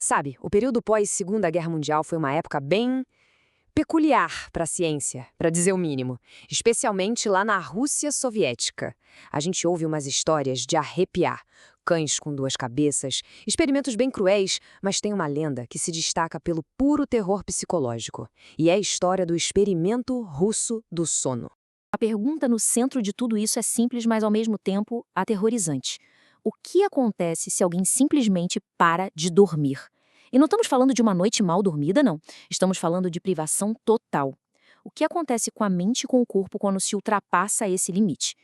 Sabe, o período pós-Segunda Guerra Mundial foi uma época bem peculiar para a ciência, para dizer o mínimo, especialmente lá na Rússia soviética. A gente ouve umas histórias de arrepiar, cães com duas cabeças, experimentos bem cruéis, mas tem uma lenda que se destaca pelo puro terror psicológico, e é a história do experimento russo do sono. A pergunta no centro de tudo isso é simples, mas ao mesmo tempo aterrorizante. O que acontece se alguém simplesmente para de dormir? E não estamos falando de uma noite mal dormida, não. Estamos falando de privação total. O que acontece com a mente e com o corpo quando se ultrapassa esse limite?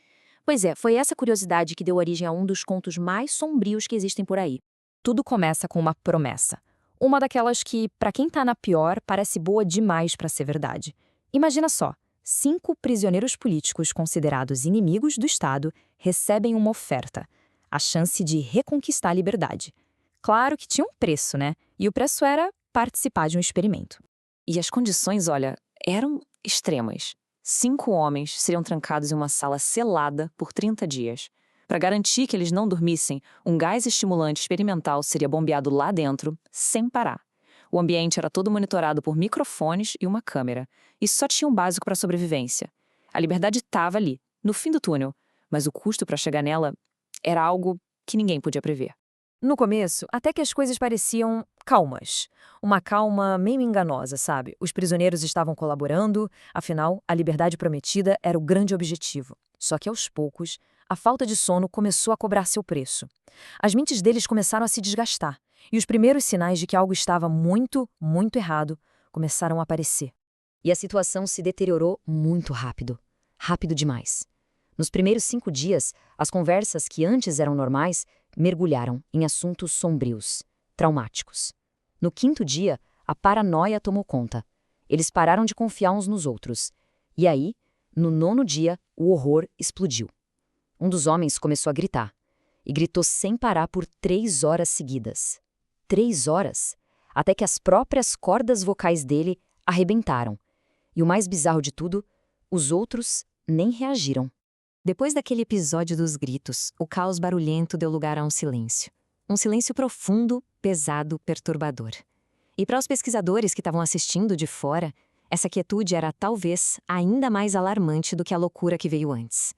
Pois é, foi essa curiosidade que deu origem a um dos contos mais sombrios que existem por aí. Tudo começa com uma promessa. Uma daquelas que, para quem tá na pior, parece boa demais para ser verdade. Imagina só, 5 prisioneiros políticos considerados inimigos do Estado recebem uma oferta, a chance de reconquistar a liberdade. Claro que tinha um preço, né? E o preço era participar de um experimento. E as condições, olha, eram extremas. 5 homens seriam trancados em uma sala selada por 30 dias. Para garantir que eles não dormissem, um gás estimulante experimental seria bombeado lá dentro, sem parar. O ambiente era todo monitorado por microfones e uma câmera. E só tinha um básico para a sobrevivência. A liberdade estava ali, no fim do túnel, mas o custo para chegar nela era algo que ninguém podia prever. No começo, até que as coisas pareciam calmas. Uma calma meio enganosa, sabe? Os prisioneiros estavam colaborando, afinal, a liberdade prometida era o grande objetivo. Só que aos poucos, a falta de sono começou a cobrar seu preço. As mentes deles começaram a se desgastar, e os primeiros sinais de que algo estava muito, muito errado começaram a aparecer. E a situação se deteriorou muito rápido. Rápido demais. Nos primeiros 5 dias, as conversas que antes eram normais mergulharam em assuntos sombrios, traumáticos. No 5º dia, a paranoia tomou conta. Eles pararam de confiar uns nos outros. E aí, no 9º dia, o horror explodiu. Um dos homens começou a gritar. E gritou sem parar por 3 horas seguidas. 3 horas? Até que as próprias cordas vocais dele arrebentaram. E o mais bizarro de tudo, os outros nem reagiram. Depois daquele episódio dos gritos, o caos barulhento deu lugar a um silêncio. Um silêncio profundo, pesado, perturbador. E para os pesquisadores que estavam assistindo de fora, essa quietude era talvez ainda mais alarmante do que a loucura que veio antes.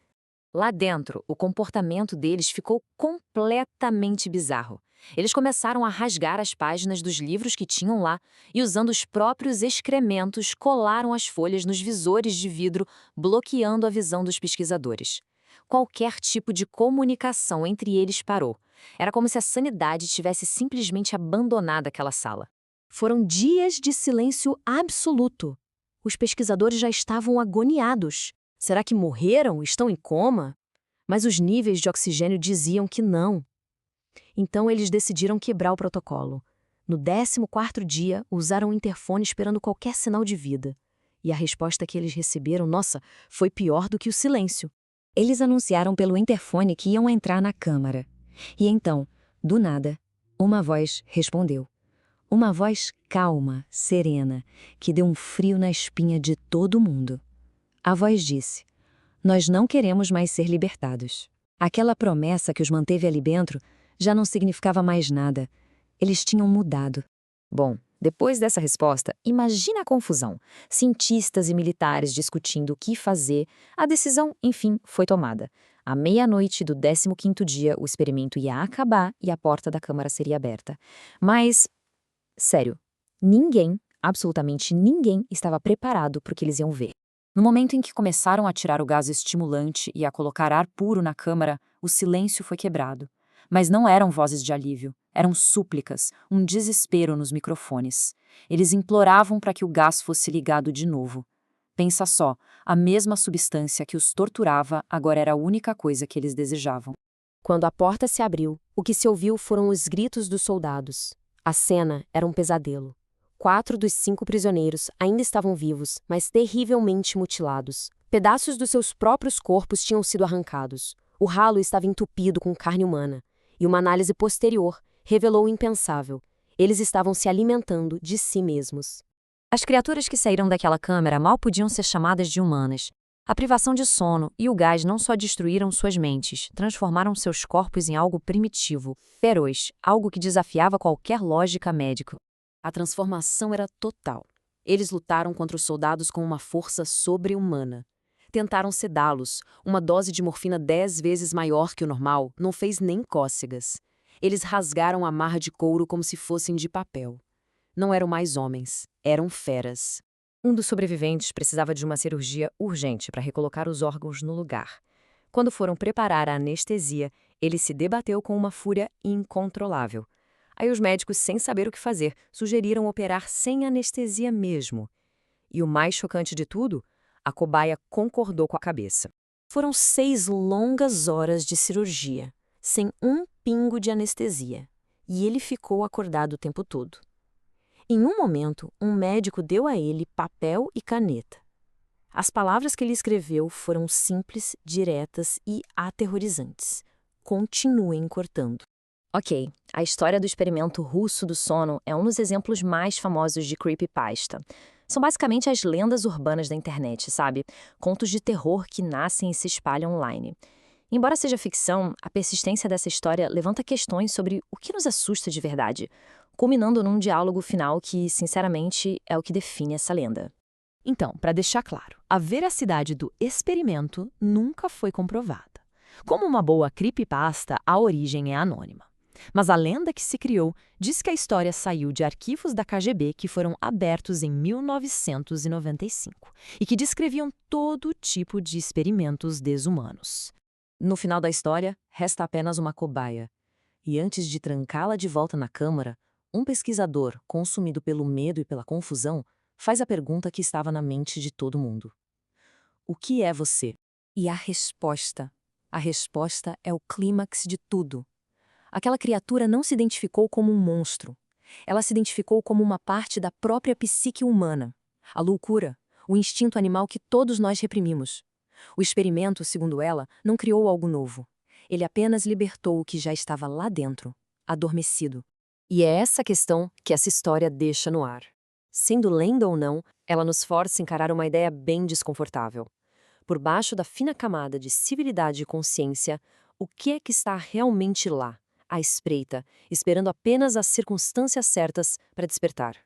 Lá dentro, o comportamento deles ficou completamente bizarro. Eles começaram a rasgar as páginas dos livros que tinham lá e, usando os próprios excrementos, colaram as folhas nos visores de vidro, bloqueando a visão dos pesquisadores. Qualquer tipo de comunicação entre eles parou. Era como se a sanidade tivesse simplesmente abandonado aquela sala. Foram dias de silêncio absoluto. Os pesquisadores já estavam agoniados. Será que morreram? Estão em coma? Mas os níveis de oxigênio diziam que não. Então eles decidiram quebrar o protocolo. No 14º dia, usaram o interfone esperando qualquer sinal de vida. E a resposta que eles receberam, nossa, foi pior do que o silêncio. Eles anunciaram pelo interfone que iam entrar na câmara. E então, do nada, uma voz respondeu. Uma voz calma, serena, que deu um frio na espinha de todo mundo. A voz disse: "Nós não queremos mais ser libertados." Aquela promessa que os manteve ali dentro já não significava mais nada. Eles tinham mudado. Bom, depois dessa resposta, imagina a confusão. Cientistas e militares discutindo o que fazer. A decisão, enfim, foi tomada. À meia-noite do 15º dia, o experimento ia acabar e a porta da câmara seria aberta. Mas, sério, ninguém, absolutamente ninguém, estava preparado para o que eles iam ver. No momento em que começaram a tirar o gás estimulante e a colocar ar puro na câmara, o silêncio foi quebrado. Mas não eram vozes de alívio, eram súplicas, um desespero nos microfones. Eles imploravam para que o gás fosse ligado de novo. Pensa só, a mesma substância que os torturava agora era a única coisa que eles desejavam. Quando a porta se abriu, o que se ouviu foram os gritos dos soldados. A cena era um pesadelo. 4 dos 5 prisioneiros ainda estavam vivos, mas terrivelmente mutilados. Pedaços dos seus próprios corpos tinham sido arrancados. O ralo estava entupido com carne humana. E uma análise posterior revelou o impensável. Eles estavam se alimentando de si mesmos. As criaturas que saíram daquela câmara mal podiam ser chamadas de humanas. A privação de sono e o gás não só destruíram suas mentes, transformaram seus corpos em algo primitivo, feroz, algo que desafiava qualquer lógica médica. A transformação era total. Eles lutaram contra os soldados com uma força sobre-humana. Tentaram sedá-los. Uma dose de morfina 10 vezes maior que o normal não fez nem cócegas. Eles rasgaram a marra de couro como se fossem de papel. Não eram mais homens, eram feras. Um dos sobreviventes precisava de uma cirurgia urgente para recolocar os órgãos no lugar. Quando foram preparar a anestesia, ele se debateu com uma fúria incontrolável. Aí os médicos, sem saber o que fazer, sugeriram operar sem anestesia mesmo. E o mais chocante de tudo, a cobaia concordou com a cabeça. Foram 6 longas horas de cirurgia, sem um pingo de anestesia, e ele ficou acordado o tempo todo. Em um momento, um médico deu a ele papel e caneta. As palavras que ele escreveu foram simples, diretas e aterrorizantes. Continuem cortando. Ok, a história do experimento russo do sono é um dos exemplos mais famosos de creepypasta. São basicamente as lendas urbanas da internet, sabe? Contos de terror que nascem e se espalham online. Embora seja ficção, a persistência dessa história levanta questões sobre o que nos assusta de verdade, culminando num diálogo final que, sinceramente, é o que define essa lenda. Então, para deixar claro, a veracidade do experimento nunca foi comprovada. Como uma boa creepypasta, a origem é anônima. Mas a lenda que se criou diz que a história saiu de arquivos da KGB que foram abertos em 1995 e que descreviam todo tipo de experimentos desumanos. No final da história, resta apenas uma cobaia. E antes de trancá-la de volta na câmara, um pesquisador, consumido pelo medo e pela confusão, faz a pergunta que estava na mente de todo mundo. O que é você? E a resposta é o clímax de tudo. Aquela criatura não se identificou como um monstro. Ela se identificou como uma parte da própria psique humana. A loucura, o instinto animal que todos nós reprimimos. O experimento, segundo ela, não criou algo novo. Ele apenas libertou o que já estava lá dentro, adormecido. E é essa questão que essa história deixa no ar. Sendo lenda ou não, ela nos força a encarar uma ideia bem desconfortável. Por baixo da fina camada de civilidade e consciência, o que é que está realmente lá, à espreita, esperando apenas as circunstâncias certas para despertar?